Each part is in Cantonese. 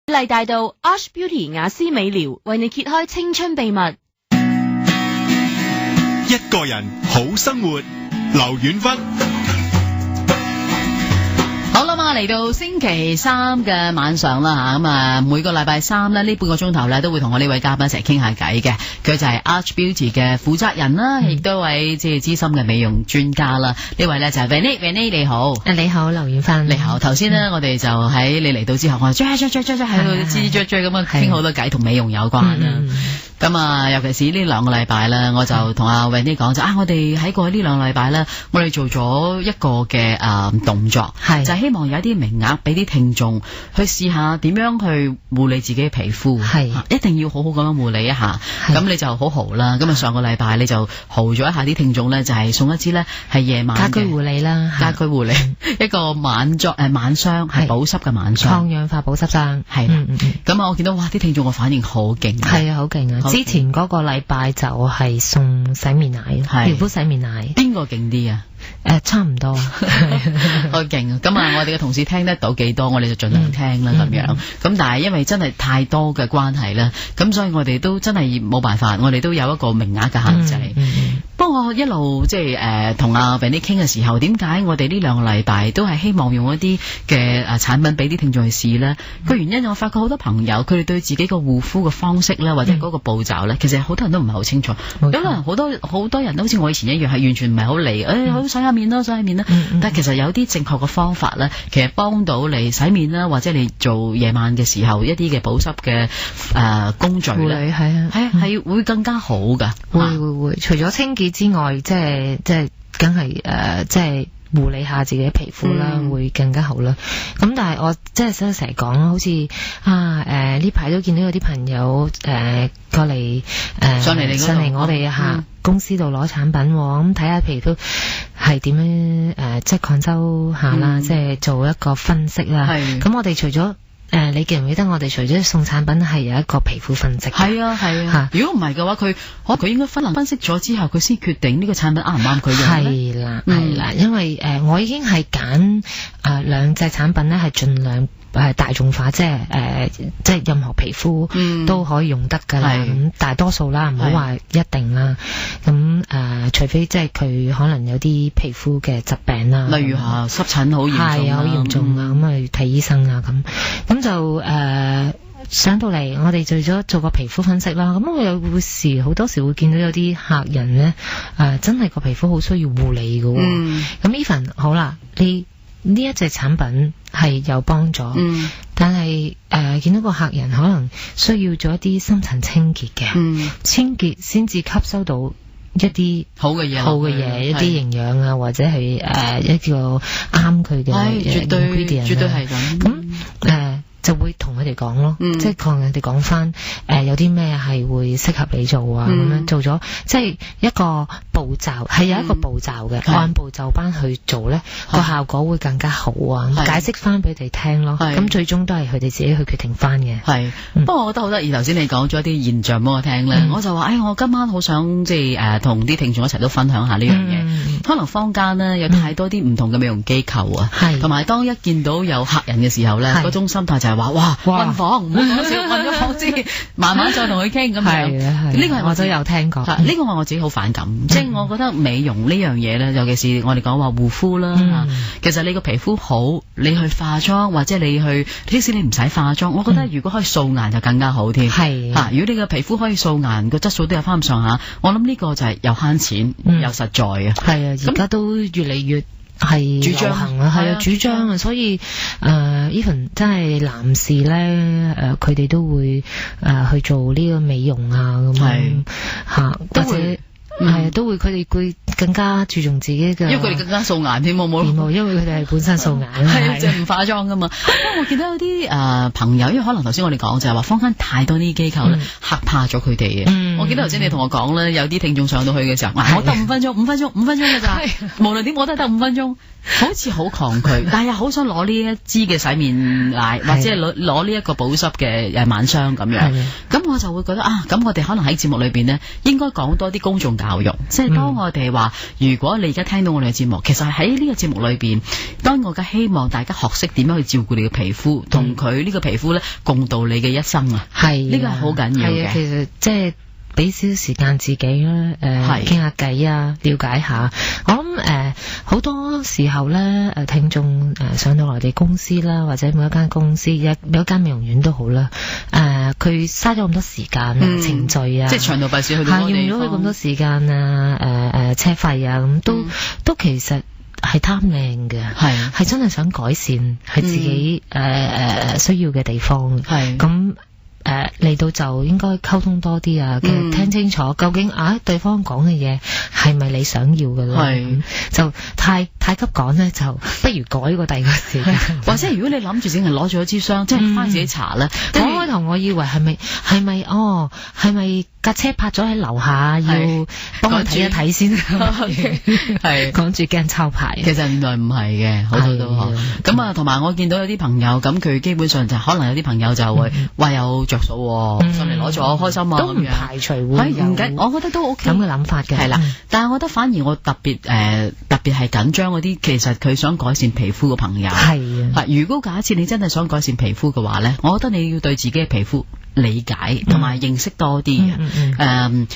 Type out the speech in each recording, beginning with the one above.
麗大道 Arch Beauty 雅詩美療為你揭開青春秘密。一個人好生活，劉遠芬。好啦嘛，嚟到星期三嘅晚上啦吓，咁啊每個禮拜三咧呢半個鐘頭咧都會同我呢位嘉賓一齊傾下偈嘅，佢就係 Arch Beauty 嘅負責人啦，亦都位即係資深嘅美容專家啦。呢位咧就係 Vanny 你好。你好，劉遠芬。你好。頭先咧我哋就喺你嚟到之後，我哋追喺度吱吱追咁樣傾好多偈同美容有關啦。咁啊，尤其是呢兩個禮拜咧，我就同阿 Vanny 講就我哋喺過去呢兩個禮拜咧，我哋做咗一個嘅動作，就係希望有一啲名額俾啲聽眾去試下點樣去護理自己嘅皮膚，一定要好好咁樣護理一下。咁你就好豪啦。咁啊上個禮拜你就豪咗一下啲聽眾咧，就係送一支咧係夜晚家居護理啦，家居護理一個晚霜係保濕嘅晚霜，抗氧化保濕霜係啦。咁啊我見到哇啲聽眾嘅反應好勁，係啊好勁啊！之前嗰個禮拜就係送洗面奶，皮膚洗面奶，邊個勁啲啊？差唔多，好勁啊！咁啊，我哋嘅同事聽得到幾多，我哋就盡量聽啦咁樣。咁但係因為真係太多嘅關係啦，咁所以我哋都真係冇辦法，我哋都有一個名額嘅限制。不過我一路即係同阿 Vanny 傾嘅時候，點解我哋呢兩個禮拜都係希望用一啲嘅產品俾啲聽眾去試呢？個原因我發覺好多朋友佢哋對自己個護膚嘅方式咧，或者嗰個步驟咧，其實好多人都唔係好清楚。有可能好多人都好似我以前一樣，係完全唔係好理，好洗下面啦，但係其實有啲正確嘅方法咧，其實幫到你洗面啦，或者你做夜晚嘅時候一啲嘅保濕嘅工序咧，係會更加好噶。會，除咗清潔之外，即係梗係即係護理下自己皮膚啦，會更加好啦。咁但係我即係成日講好似呢排都見到有啲朋友過嚟上嚟我哋公司度攞產品，咁睇下皮膚係點樣即係抗收下啦，即係做一個分析啦。咁我哋除咗你記唔記得我哋除咗送產品係有一個皮膚分析？係啊。如果唔係嘅話，佢應該分析咗之後，佢先決定呢個產品啱唔啱佢用。係啦，因為我已經係揀兩隻產品咧，係盡量大眾化，即係任何皮膚都可以用得噶啦。咁大多數啦，唔好話一定啦。咁除非即係佢可能有啲皮膚嘅疾病啦，例如濕疹好嚴重，係好嚴重啊，咁去睇醫生啊咁就上到嚟，我哋做個皮膚分析啦。咁我有好多時會見到有啲客人咧，真係個皮膚好需要護理嘅。咁 even 好啦，呢一隻產品係有幫助，但係見到個客人可能需要做一啲深層清潔嘅，清潔先至吸收到一啲好嘅嘢，一啲營養啊，或者係一個啱佢嘅絕對係咁。咁就會同佢哋講咯，即係同佢哋講翻有啲咩係會適合你做啊，咁樣做咗即係一個步驟，係有一個步驟嘅，按部就班去做咧，個效果會更加好啊。解釋翻俾佢哋聽咯，咁最終都係佢哋自己去決定翻嘅。不過我覺得好得意，頭先你講咗一啲現象俾我聽咧，我就話我今晚好想即係同啲聽眾一齊都分享下呢樣嘢。可能坊間呢有太多啲唔同嘅美容機構啊，同埋當一見到有客人嘅時候咧，嗰種心態就係話哇運房，唔好講笑，運咗房先，慢慢再同佢傾咁樣。呢個係我都有聽過，呢個我自己好反感。即係我覺得美容呢樣嘢咧，尤其是我哋講話護膚啦，其實你個皮膚好，你去化妝或者你去，即使你唔使化妝，我覺得如果可以素顏就更加好添。如果你個皮膚可以素顏，個質素都有翻咁上下，我諗呢個就係又慳錢又實在啊。而家都越嚟越係主張啊，主張啊，所以even 真係男士咧，佢哋都會去做呢個美容啊，咁樣或者都會佢哋會更加注重自己嘅，因為佢哋更加素顏添，冇因為佢哋係本身素顏，即係唔化妝噶嘛。我見到有啲朋友，因為可能頭先我哋講就係話坊間太多啲機構咧，嚇怕咗佢哋嘅。我記得頭先你同我講咧，有啲聽眾上到去嘅時候，我得5分鐘噶咋，無論點我都係得5分鐘。好似好抗拒，但係又好想攞呢一支嘅洗面奶，或者係攞呢一個保濕嘅晚霜咁樣。咁我就會覺得咁我哋可能喺節目裏邊呢，應該講多啲公眾教育，即係當我哋話話，如果你而家聽到我哋嘅節目，其實喺呢個節目裏邊，當我嘅希望大家學識點樣去照顧你嘅皮膚，同佢呢個皮膚咧共度你嘅一生啊。係呢個係好緊要嘅。其實即係俾少少時間自己啦，傾下偈啊，了解下。我諗好多時候咧，聽眾上到內地公司啦，或者每一間公司，每一間美容院都好啦，佢嘥咗咁多時間啊、程序啊，即係長途跋涉去到嗰地方，用咗佢咁多時間啊、車費啊，咁都其實係貪靚嘅，係真係想改善係自己需要嘅地方，咁。嚟到就應該溝通多啲啊，其實聽清楚究竟對方講嘅嘢係咪你想要嘅咧？就太急趕咧，就不如改個第二個時間。或者如果你諗住淨係攞住一支霜，即係翻自己搽咧。開頭我以為係咪架車泊咗喺樓下，要幫我睇一睇先。係趕住驚抄牌。其實原來唔係嘅，好多都咁啊。同埋我見到有啲朋友咁，佢基本上就可能有啲朋友就會話有着數上嚟攞咗開心啊，都唔排除會有。唔緊，我覺得都 OK 咁嘅諗法嘅。係啦，但係我覺得反而我特別係緊張嗰啲，其實佢想改善皮膚嘅朋友。係啊，如果假設你真係想改善皮膚嘅話咧，我覺得你要對自己嘅皮膚理解同埋認識多啲。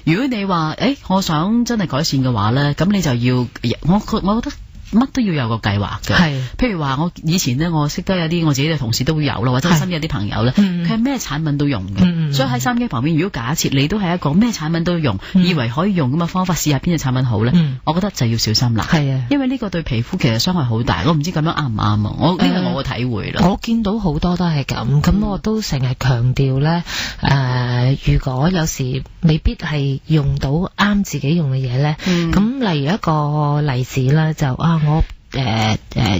如果你話我想真係改善嘅話咧，咁你就要我覺得。乜都要有個計劃嘅，譬如話我以前咧，我識得有啲我自己嘅同事都會有咯，或者身邊有啲朋友咧，佢係咩產品都用嘅，所以喺收音機旁邊，如果假設你都係一個咩產品都用，以為可以用咁嘅方法試下邊隻產品好咧，我覺得就要小心啦。係啊，因為呢個對皮膚其實傷害好大，我唔知咁樣啱唔啱啊？我呢個我嘅體會啦。我見到好多都係咁我都成日強調咧，如果有時未必係用到啱自己用嘅嘢咧，咁例如一個例子啦，就我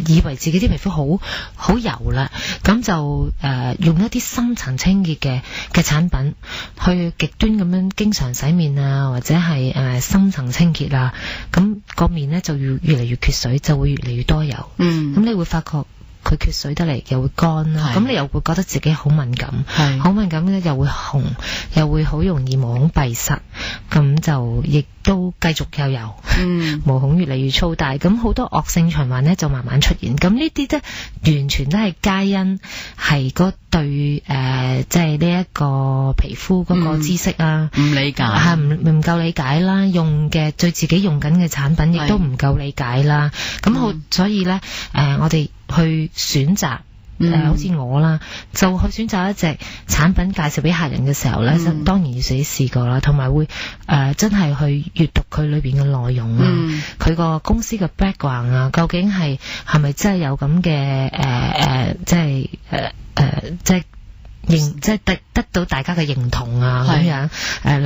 以為自己啲皮膚好油啦，咁就用一啲深層清潔嘅產品去極端咁樣經常洗面啊，或者係深層清潔啊，咁個面咧就越嚟越缺水，就會越嚟越多油。咁你會發覺佢缺水得嚟又會乾啦，咁你又會覺得自己好敏感，好敏感咧又會紅，又會好容易毛孔閉塞，咁就亦都繼續又油，毛孔越嚟越粗大，咁好多惡性循環咧就慢慢出現。咁呢啲咧完全都係皆因係嗰對即係呢一個皮膚嗰個知識啊，唔理解，係唔夠理解啦，用嘅對自己用緊嘅產品亦都唔夠理解啦。咁所以咧我哋去選擇好似我啦，就去選擇一隻產品介紹俾客人嘅時候咧，當然要自己試過啦，同埋會真係去閱讀佢裏邊嘅內容啊，佢個公司嘅 background 啊，究竟係咪真係有咁嘅即係得到大家嘅認同啊，咁樣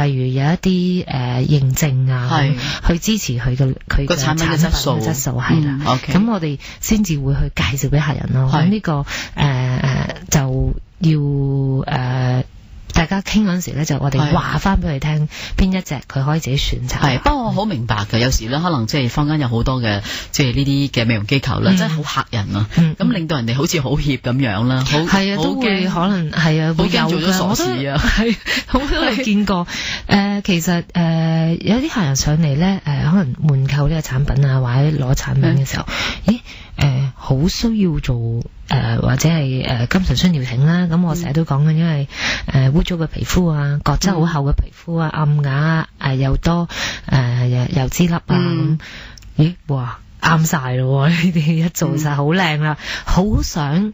例如有一啲認證啊，去支持佢嘅產品嘅質素係啦。咁我哋先至會去介紹俾客人咯。咁呢個就要大家傾嗰陣時咧，就我哋話翻俾佢聽邊一隻佢可以自己選擇。係，不過我好明白嘅，有時咧可能即係坊間有好多嘅即係呢啲嘅美容機構啦，真係好嚇人啊！咁令到人哋好似好怯咁樣啦，係啊，都會可能係啊，會驚做咗傻事啊，係好多你見過。其實有啲客人上嚟咧，可能換購呢個產品啊，或者攞產品嘅時候，好需要做或者係金唇酸療程啦。咁我成日都講緊，因為污糟嘅皮膚啊，角質好厚嘅皮膚啊，暗啞又多油脂粒啊，哇！啱晒咯，呢啲一做晒好靚啦，好想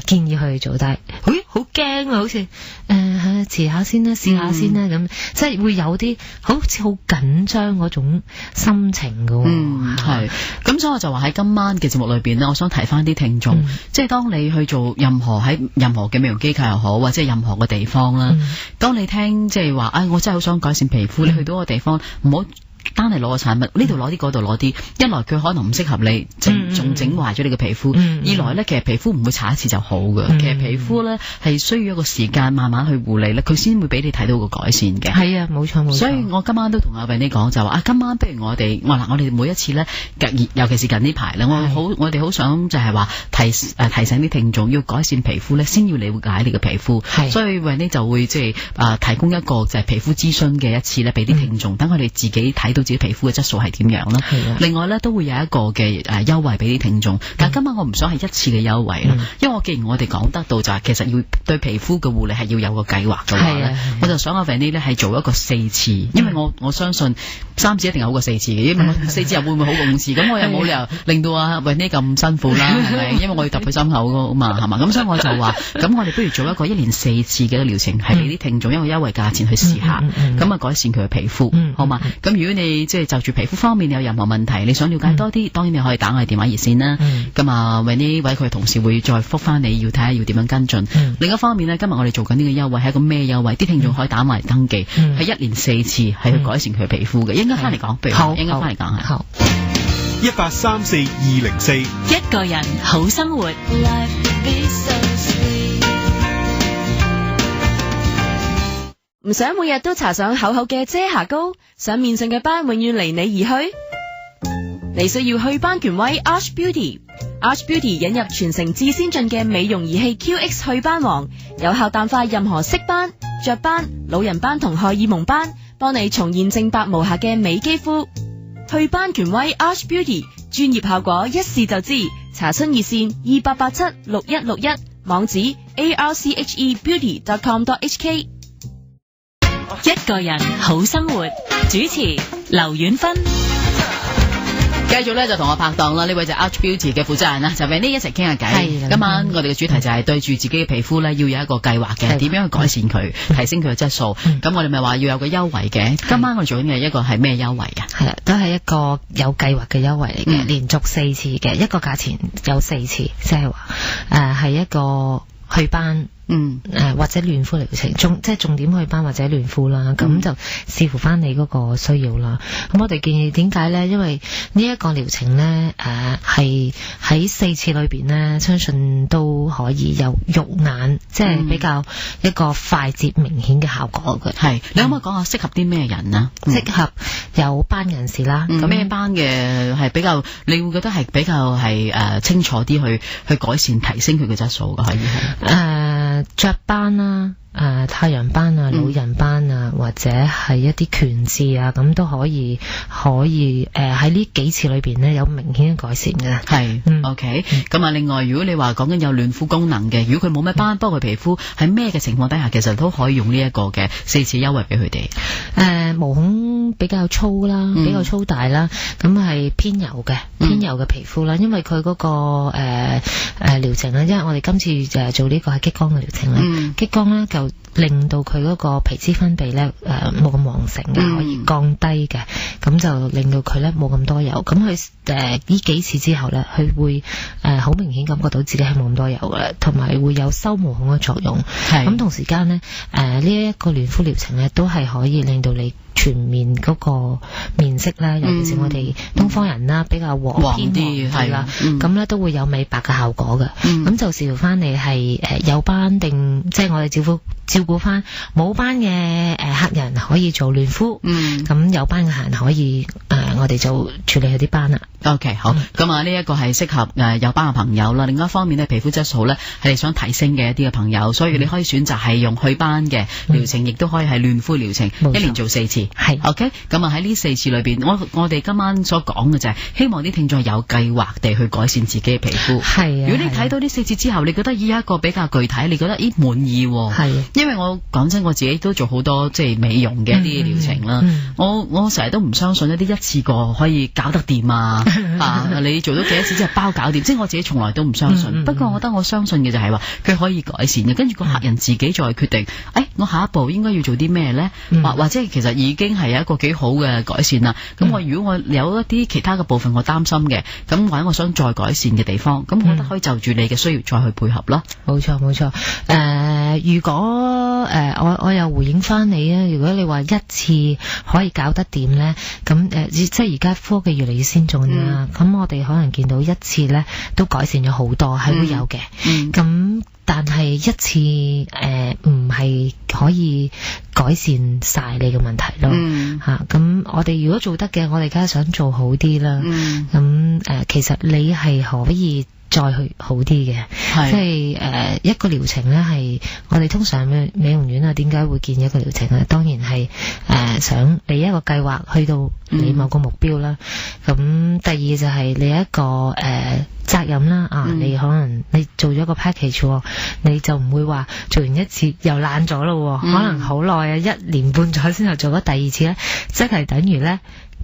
建議佢做，但係好驚啊，好似遲下先啦，試下先啦，咁即係會有啲好似好緊張嗰種心情噶。係，咁所以我就話喺今晚嘅節目裏邊咧，我想提翻啲聽眾，即係當你去做喺任何嘅美容機構又好，或者任何嘅地方啦，當你聽即係話，我真係好想改善皮膚，你去到個地方唔好單係攞個產品，呢度攞啲，嗰度攞啲，一來佢可能唔適合你，仲整壞咗你嘅皮膚；二來咧，其實皮膚唔會搽一次就好嘅，其實皮膚咧係需要一個時間慢慢去護理咧，佢先會俾你睇到個改善嘅。係啊，冇錯冇錯。所以我今晚都同阿Wendy講就話今晚不如我哋每一次咧，尤其是近呢排咧，我哋好想就係話提醒啲聽眾要改善皮膚咧，先要了解你嘅皮膚。所以Wendy就會即係提供一個就係皮膚諮詢嘅一次咧，俾啲聽眾，等佢哋自己睇到自己皮膚嘅質素係點樣啦。另外咧都會有一個嘅優惠俾啲聽眾，但係今晚我唔想係一次嘅優惠啦，因為既然我哋講得到就係其實要對皮膚嘅護理係要有個計劃嘅話咧，我就想阿 Vanny 咧係做一個4次，因為我相信3次一定係好過4次嘅，因為4次又會唔會好過5次？咁我又冇理由令到阿 Vanny 咁辛苦啦，係咪？因為我要揼佢心口噶嘛，係嘛？咁所以我就話，咁我哋不如做一個1年4次嘅療程，係俾啲聽眾一個優惠價錢去試下，咁啊改善佢嘅皮膚，好嘛？咁如果你即係就住皮膚方面你有任何問題，你想了解多啲，當然你可以打我哋電話熱線啦。咁啊，Vanny位佢同事會再覆翻你，要睇下要點樣跟進。另一方面呢，今日我哋做緊呢個優惠係一個咩優惠？啲聽眾可以打埋嚟登記，係1年4次係去改善佢嘅皮膚嘅。應該翻嚟講，譬如應該翻嚟講下。1834204一個人好生活。唔想每日都搽上厚厚嘅遮瑕膏，想面上嘅斑永遠離你而去？你需要祛斑權威 Arch Beauty。Arch Beauty 引入全城至先進嘅美容儀器 QX 祛斑王，有效淡化任何色斑、雀斑、老人斑同荷爾蒙斑，幫你重現正白無瑕嘅美肌膚。祛斑權威 Arch Beauty， 專業效果一試就知。查詢熱線28876161，網址 archebeauty.com.hk。 一個人好生活，主持劉婉芬。繼續咧就同我拍檔啦，呢位就 Arch Beauty 嘅負責人啦，就俾呢一齊傾下偈。今晚我哋嘅主題就係對住自己嘅皮膚咧，要有一個計劃嘅，點樣去改善佢，提升佢嘅質素。咁我哋咪話要有個優惠嘅。今晚我哋做緊嘅一個係咩優惠啊？係啦，都係一個有計劃嘅優惠嚟嘅，連續4次嘅，一個價錢有4次，即係話係一個祛斑。或者嫩膚療程，即係重點祛斑或者嫩膚啦，咁就視乎翻你嗰個需要啦。咁我哋建議點解咧？因為呢一個療程咧，係喺4次裏邊咧，相信都可以有肉眼，即係比較一個快捷明顯嘅效果嘅。係，你可唔可以講下適合啲咩人啊？適合有斑人士啦。咁咩斑嘅係比較，你會覺得係比較係清楚啲去改善提升佢嘅質素嘅，可以係雀斑啦。太陽斑啊、老人斑啊，或者係一啲權痣啊，咁都可以喺呢幾次裏邊咧有明顯嘅改善嘅。係，OK。咁啊，另外如果你話講緊有嫩膚功能嘅，如果佢冇咩斑，不過佢皮膚喺咩嘅情況底下，其實都可以用呢一個嘅4次優惠俾佢哋。毛孔比較粗啦，比較粗大啦，咁係偏油嘅皮膚啦，因為佢嗰個療程咧，因為我哋今次做呢個係激光嘅療程咧，激光咧就令到佢嗰個皮脂分泌咧冇咁旺盛嘅，可以降低嘅，咁就令到佢咧冇咁多油。咁佢呢幾次之後咧，佢會好明顯感覺到自己係冇咁多油嘅，同埋會有收毛孔嘅作用。咁同時間咧，呢一個嫩膚療程咧，都係可以令到你全面嗰個面色咧，尤其是我哋東方人啦，比較黃偏啲係啦，咁咧都會有美白嘅效果嘅。咁就視乎翻你係有斑定，即係我哋照顧翻冇斑嘅客人可以做嫩膚，咁有斑嘅客人可以我哋就處理佢啲斑啦。OK， 好，咁啊呢一個係適合有斑嘅朋友啦。另外一方面咧，皮膚質素咧係你想提升嘅一啲嘅朋友，所以你可以選擇係用祛斑嘅療程，亦都可以係嫩膚療程，一年做4次。係 OK， 咁啊喺呢4次裏邊，我哋今晚所講嘅就係希望啲聽眾有計劃地去改善自己嘅皮膚。係啊，如果你睇到呢4次之後，你覺得一個比較具體，你覺得滿意，係，因為我講真，我自己都做好多即係美容嘅一啲療程啦。我成日都唔相信一啲一次過可以搞得掂啊！你做咗幾多次之後包搞掂，即係我自己從來都唔相信。不過我覺得我相信嘅就係話佢可以改善嘅，跟住個客人自己再決定，我下一步應該要做啲咩咧？或者其實已經係有一個幾好嘅改善啦。咁如果我有一啲其他嘅部分我擔心嘅，咁或者我想再改善嘅地方，咁我覺得可以就住你嘅需要再去配合啦。冇錯。如果我又回應翻你啊，如果你話一次可以搞得掂咧，咁即係而家科技越嚟越先進啦，咁我哋可能見到一次咧都改善咗好多，係會有嘅。咁但係一次唔係可以改善晒你嘅問題咯。咁我哋如果做得嘅，我哋梗係想做好啲啦。咁其實你係可以再去好啲嘅，即係一個療程咧，係我哋通常美容院啊，點解會建議一個療程咧？當然係想你一個計劃去到你某個目標啦。咁第二就係你一個責任啦。你可能你做咗個 package，你就唔會話做完一次又爛咗咯。可能好耐啊，1年半載先後做咗第二次咧，即係等於咧。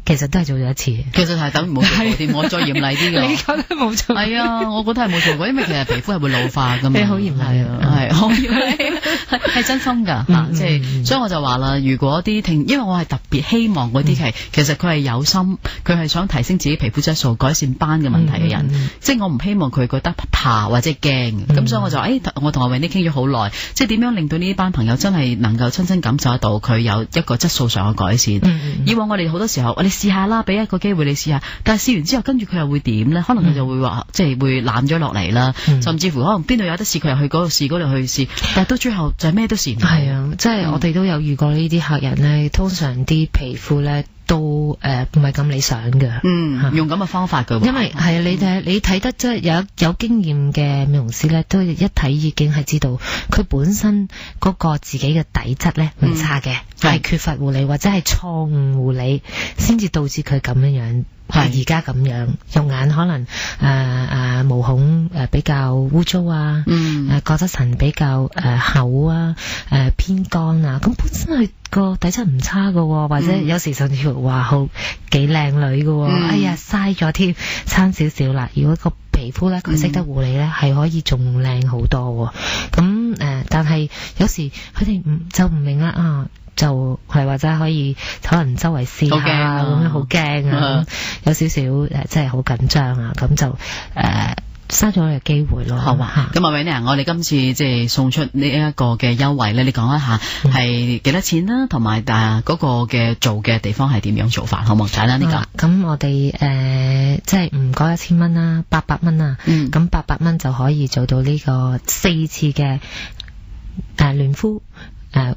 其實都係做咗一次嘅，其實係等於冇做過添，我再嚴厲啲嘅。你覺得冇做過？係啊，我覺得係冇做過，因為其實皮膚係會老化噶嘛。你好嚴厲啊，係好嚴厲，係真心㗎嚇，即係所以我就話啦，如果啲因為我係特別希望嗰啲係其實佢係有心，佢係想提升自己皮膚質素、改善斑嘅問題嘅人，即係我唔希望佢覺得怕或者驚。咁所以我就我同阿Wendy傾咗好耐，即係點樣令到呢班朋友真係能夠親身感受得到佢有一個質素上嘅改善。以往我哋好多時候，你試下啦，俾一個機會你試下，但係試完之後跟住佢又會點咧？可能佢就會話即係會懶咗落嚟啦，甚至乎可能邊度有得試佢又去嗰度試，嗰度去試，但係到最後就係咩都試唔到。係啊，即係我哋都有遇過呢啲客人咧，通常啲皮膚咧都唔係咁理想嘅。用咁嘅方法嘅，因為係你睇得即係有經驗嘅美容師咧，都一睇已經係知道佢本身嗰個自己嘅底質咧唔差嘅，係缺乏護理或者係錯誤護理，先至導致佢咁樣。而家咁樣肉眼可能毛孔比較污糟啊，角質層比較厚啊，偏乾啊，咁本身佢個底質唔差㗎，或者有時甚至乎話好幾靚女㗎，哎呀嘥咗添，差少少啦。如果個皮膚咧佢識得護理咧，係可以仲靚好多。咁但係有時佢哋就唔明啦就係或者可以可能周圍試下咁樣，好驚啊，有少少真係好緊張啊，咁就嘥咗嘅機會咯。好啊，咁阿Wendy，我哋今次即係送出呢一個嘅優惠咧，你講一下係幾多錢啦，同埋嗰個嘅做嘅地方係點樣做法，好唔好？簡單啲講。咁我哋即係唔講1000蚊啦，800蚊啊，咁800蚊就可以做到呢個4次嘅嫩膚。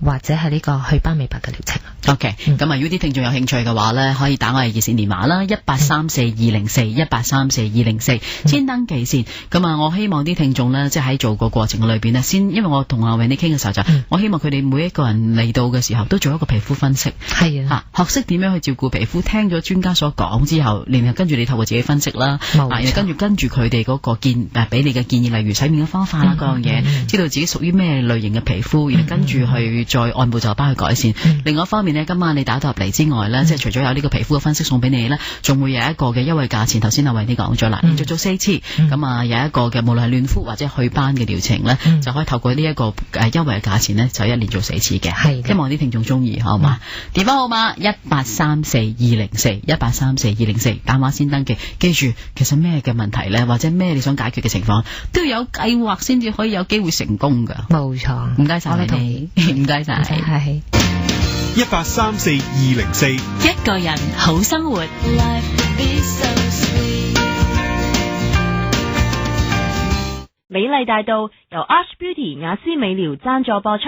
或者係呢個祛斑美白嘅療程。OK，咁如果啲聽眾有興趣嘅話咧，可以打我哋熱線電話啦，1834204，1834204，先登記先。咁我希望啲聽眾咧，即係喺做個過程裏邊咧，先，因為我同阿Wendy傾嘅時候就，我希望佢哋每一個人嚟到嘅時候都做一個皮膚分析，係啊，學識點樣去照顧皮膚，聽咗專家所講之後，然後跟住你透過自己分析啦，然後跟住佢哋嗰個俾你嘅建議，例如洗面嘅方法啦，嗰樣嘢，知道自己屬於咩類型嘅皮膚，然後跟住去再按部就班去改善。另外一方面呢，今晚你打到入嚟之外呢，即係除咗有呢個皮膚嘅分析送俾你呢，仲會有一個嘅優惠價錢。頭先阿Wendy講咗啦，連續做4次，咁有一個嘅無論係嫩膚或者祛斑嘅療程呢，就可以透過呢一個優惠嘅價錢呢，就一連做4次嘅。希望啲聽眾中意，好嘛？電話號碼1834204，1834204，打電話先登記。記住，其實咩嘅問題呢，或者咩你想解決嘅情況，都要有計劃先至可以有機會成功噶。冇錯，唔該晒你。唔該晒，係1834204，一個人好生活。美麗大道由 Arch Beauty 雅詩美療贊助播出。